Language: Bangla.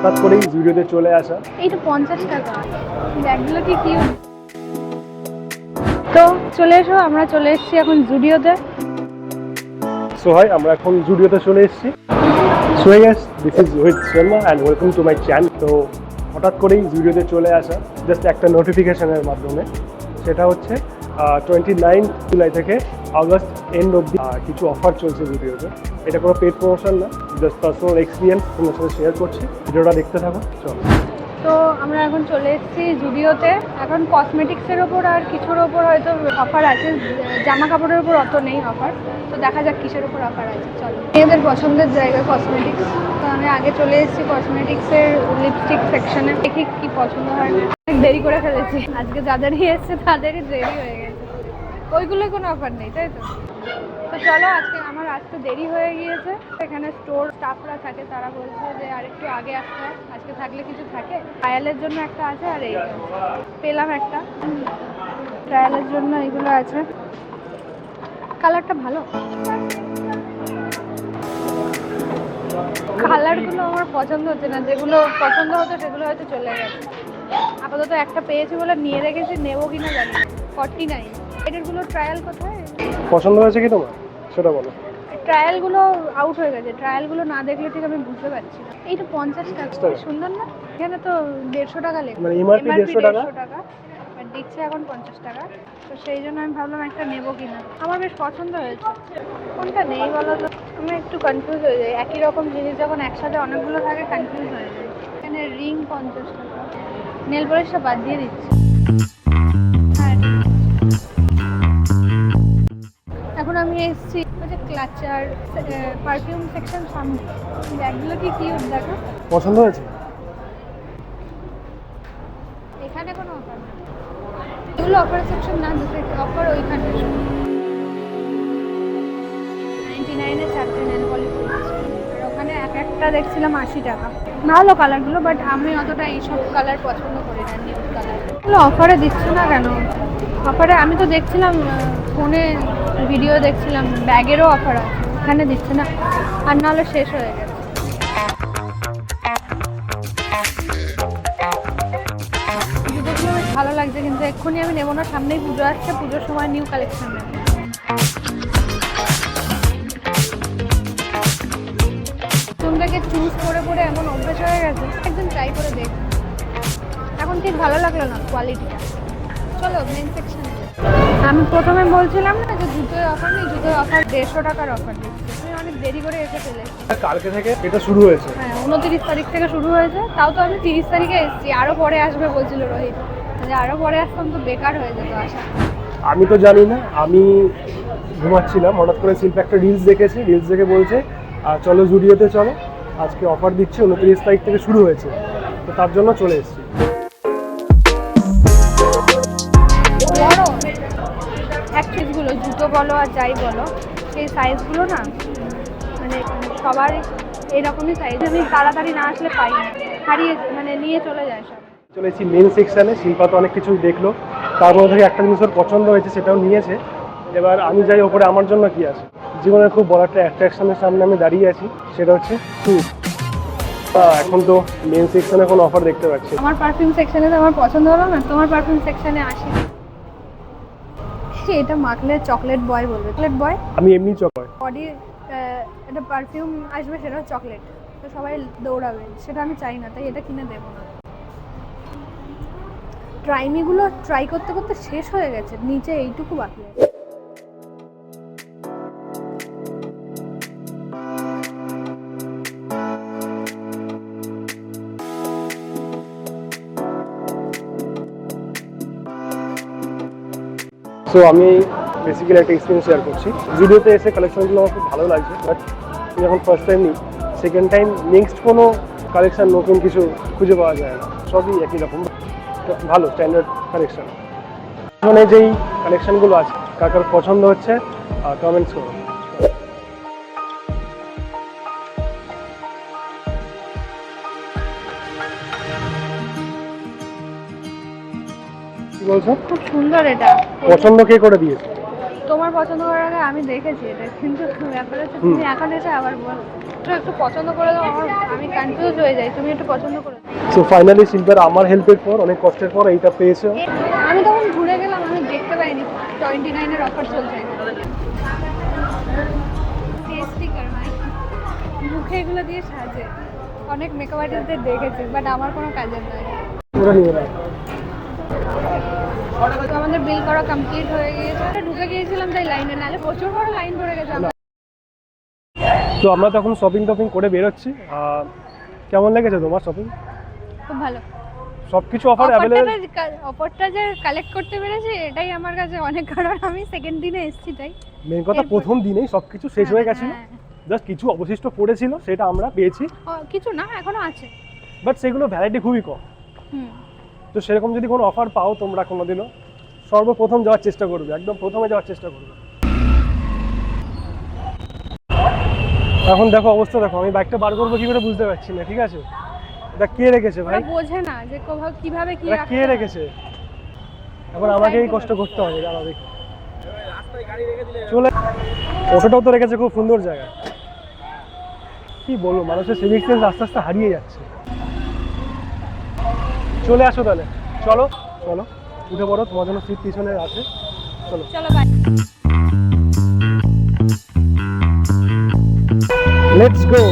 হঠাৎ করেই জুডিওতে চলে আসা। এইটা 50 টাকা, ব্যাগগুলো কি কিউট। তো চলে এসো, আমরা চলে এসেছি এখন জুডিওতে। সো হাই, আমরা এখন জুডিওতে চলে এসেছি। So guys, this is Rohit Sharma and welcome to my channel. তো হঠাৎ করেই জুডিওতে চলে আসা জাস্ট একটা নোটিফিকেশনের মাধ্যমে। সেটা হচ্ছে 29 জুলাই থেকে আগস্ট এন্ড অবধি কিছু অফার চলছে জুডিওতে। এটা কোনো পেড প্রমোশন না, জাস্ট পার্সোনাল এক্সপিরিয়েন্স তোমার সাথে শেয়ার করছি। ভিডিওটা দেখতে থাকো, চলো। তো আমরা এখন চলে এসেছি জুডিওতে। এখন কসমেটিক্সের ওপর আর কিছুর ওপর হয়তো অফার আছে, জামা কাপড়ের ওপর অত নেই অফার। তো দেখা যাক কিসের ওপর অফার আছে, চলো। মেয়েদের পছন্দের জায়গা কসমেটিক্স, তো আমি আগে চলে এসেছি কসমেটিক্সের লিপস্টিক সেকশনে। দেখি কি পছন্দ হয়। অনেক দেরি করে ফেলেছি আজকে, যাদেরই এসছে তাদেরই দেরি হয়ে গেছে। ওইগুলোই কোনো অফার নেই, তাই তো? তো চলো, আজকে আমার আসতে দেরি হয়ে গিয়েছে। এখানে স্টোর স্টাফরা থাকে, তারা বলছে যে আর একটু আগে আসতে হয়, আজকে থাকলে কিছু থাকে। ট্রায়ালের জন্য একটা আছে, আর এই পেলাম একটা ট্রায়ালের জন্য। এগুলো আছে, কালারটা ভালো। কালারগুলো আমার পছন্দ হচ্ছে না, যেগুলো পছন্দ হতো সেগুলো হয়তো চলে গেছে। আপাতত একটা পেয়েছি বলে নিয়ে রেখেছি, নেবো কিনা জানি না। 49 এটারগুলো ট্রায়াল কোথায়? পছন্দ হয়েছে কি তোমার সেটা বলো। ট্রায়ালগুলো আউট হয়ে গেছে, ট্রায়ালগুলো না দেখলে ঠিক আমি বুঝতে পারছি না। এইটা 50 টাকা, সুন্দর না? এখানে তো 150 টাকা লেখা, মানে এমআরপি 150 টাকা, আর দিচ্ছে এখন 50 টাকা। তো সেই জন্য আমি ভাবলাম একটা নেবো কিনা। আমার বেশ পছন্দ হয়েছে। কোনটা নেই বলো তো? আমি একটু কনফিউজ হয়ে যাই, একই রকম জিনিস যখন একসাথে অনেকগুলো থাকে কনফিউজ হয়ে যায়। এখানে রিং 50 টাকা, নেল পলিশটা বাদ দিয়ে দিচ্ছি। হ্যাঁ, এখন আমি এসেছি ক্লাচার পারফিউম সেকশন সামনে। ব্যাগগুলো কি কিউট, দেখো। পছন্দ হয়েছে? এখানে কোনো অফার নেই, এগুলো অফার সেকশন না, অফার ওইখানে 99-এ 4টে নেল পলিশ। আর ওখানে এক একটা দেখছিলাম 80 টাকা। ভালো কালারগুলো, বাট আমি অতটা এইসব কালার পছন্দ করি না, নিউড কালার। এগুলো অফারে দিচ্ছে না কেন? অফারে আমি তো দেখছিলাম, ফোনে ভিডিও দেখছিলাম, ব্যাগেরও অফার আছে, এখানে দিচ্ছে না। আর নাহলে শেষ হয়ে গেছে। জুতোগুলো বেশ ভালো লাগছে, কিন্তু এক্ষুনি আমি নেবো না, সামনেই পুজো আসছে, পুজোর সময় নিউ কালেকশন নেব। চুলটাকে চুজ করে করে এমন অভ্যেস হয়ে গেছে, একদম ট্রাই করে দেখ। এখন ঠিক ভালো লাগলো না কোয়ালিটিটা। চলো মেন সেকশনে। আমি প্রথমে বলছিলাম না যে জুতোয় অফার নেই, জুতোয় অফার 150 টাকার অফার দিচ্ছে। আমি অনেক দেরি করে এসে ফেলে। কালকে থেকে এটা শুরু হয়েছে। হ্যাঁ, 29 তারিখ থেকে শুরু হয়েছে। তাও তো আমি 30 তারিখে এসেছি, আরও পরে আসবে বলছিল রোহিত। যে আরও পরে আসতাম তো বেকার হয়ে যেত আসা। আমি তো জানি না, আমি ঘুমাচ্ছিলাম, হঠাৎ করে শিল্প একটা রিলস দেখেছি, রিলস দেখে বলছে চলো জুডিওতে চলো, আজকে অফার দিচ্ছে, 29 তারিখ থেকে শুরু হয়েছে। তো তার জন্য চলে এসেছি। বড় অ্যাক্ট্রেসগুলো, জুতো বলো আর যাই বলো, সেই সাইজগুলো না মানে সবার এরকমই সাইজ। আমি তাড়াতাড়ি না আসলে পাই না, হারিয়ে মানে নিয়ে চলে যায় সব। চলে এসেছি মেন সেকশানে। শিল্পা তো অনেক কিছুই দেখলো, তার মধ্যে থেকে একটা জিনিস ওর পছন্দ হয়েছে, সেটাও নিয়েছে। এবার আমি যাই ওপরে, আমার জন্য কি আছে। জীবনের খুব বড় একটা অ্যাট্রাকশনের সামনে আমি দাঁড়িয়ে আছি, সেটা হচ্ছে শ্যুজ। এখন তো মেন সেকশনে কোনো অফার দেখতে পাচ্ছি। আমার পারফিউম সেকশনে তো আমার পছন্দ হলো না, তোমার পারফিউম সেকশনে আসি। এটা মাখলে চকলেট বয় বলবে, চকলেট বয়। আমি এমনি চকলেট বডি একটা পারফিউম আসবে, সেটাও চকলেট, তো সবাই দৌড়াবে, সেটা আমি চাই না, তাই এটা কিনে দেবো না। ট্রাইমিগুলো ট্রাই করতে করতে শেষ হয়ে গেছে, নিচে এইটুকু বাকি আছে। সো আমি বেসিক্যালি একটা এক্সপিরিয়েন্স শেয়ার করছি। জুডিওতে এসে কালেকশনগুলো আমার খুব ভালো লাগছে, বাট যখন ফার্স্ট টাইম নিই, সেকেন্ড টাইম নেক্সট কোনো কালেকশন নতুন কিছু খুঁজে পাওয়া যায় না, সবই একই রকম। ভালো স্ট্যান্ডার্ড কালেকশন। এখানে যেই কালেকশনগুলো আছে, কার কার পছন্দ হচ্ছে কমেন্টস করো। কি বলছো? খুব সুন্দর এটা। পছন্দ কে করে দিয়েছে? তোমার পছন্দ করার আগে আমি দেখেছি এটা, কিন্তু ব্যাপার হচ্ছে তুমি এখন এসে আবার বল। জিনিসপত্র একটু পছন্দ করে দাও, আমি কনফিউজ হয়ে যাই, তুমি একটু পছন্দ করে দাও। সো ফাইনালি শিল্পের আমার হেল্পের পর, অনেক কষ্টের পর এইটা পেয়েছে। আমি তখন ঘুরে গেলাম, আমি দেখতে পাইনি 29-এর অফার চলছে। স্টিকার মুখে এগুলো দিয়ে সাজে, অনেক মেকআপ আর্টিস্টদের দেখেছি, বাট আমার কোনো কাজের নয়। পুরো নিয়ে নাও। তো আমাদের বিল করা কমপ্লিট হয়ে গিয়েছে, ঢুকে গিয়েছিলাম তাই লাইনে, নাহলে প্রচুর বড় লাইন পড়ে গেছে। তো আমরা তো এখন শপিং টপিং করে বেরোচ্ছি। কেমন লেগেছে তোমার শপিং? খুব ভালো, সব কিছু অফার অ্যাভেলেবেল। অফারটা যে কালেক্ট করতে পেরেছি এটাই আমার কাছে অনেক, কারণ আমি সেকেন্ড দিনে এসেছি তাই। মেন কথা প্রথম দিনেই সব কিছু শেষ হয়ে গেছিল, হ্যাঁ। জাস্ট কিছু অবশিষ্ট পড়েছিল, সেটা আমরা পেয়েছি। কিছু না, এখনো আছে। বাট সেগুলো ভ্যারাইটি খুবই কম। তো সেরকম যদি কোনো অফার পাও তোমরা কোনোদিনও, সর্বপ্রথম যাওয়ার চেষ্টা করবে, একদম প্রথমে যাওয়ার চেষ্টা করবে। এখন দেখো অবস্থা দেখো, আমি বাইকটা বার করবো কি করে বুঝতে পারছি না, ঠিক আছে? এটা কে রেখেছে ভাই? বোঝে না যে কিভাবে কি এটা কে রেখেছে, এখন আমাকে এই কষ্ট করতে হবে। দাঁড়াও দেখি, চলে অটোটাও তো রেখেছে খুব সুন্দর জায়গা। কি বলবো, মানুষের সিভিক সেন্স আস্তে আস্তে হারিয়ে যাচ্ছে। চলে আসো তাহলে, চলো চলো উঠে পড়ো, তোমার জন্য সিট পিছনে আছে। চলো চলো বাই। Let's go.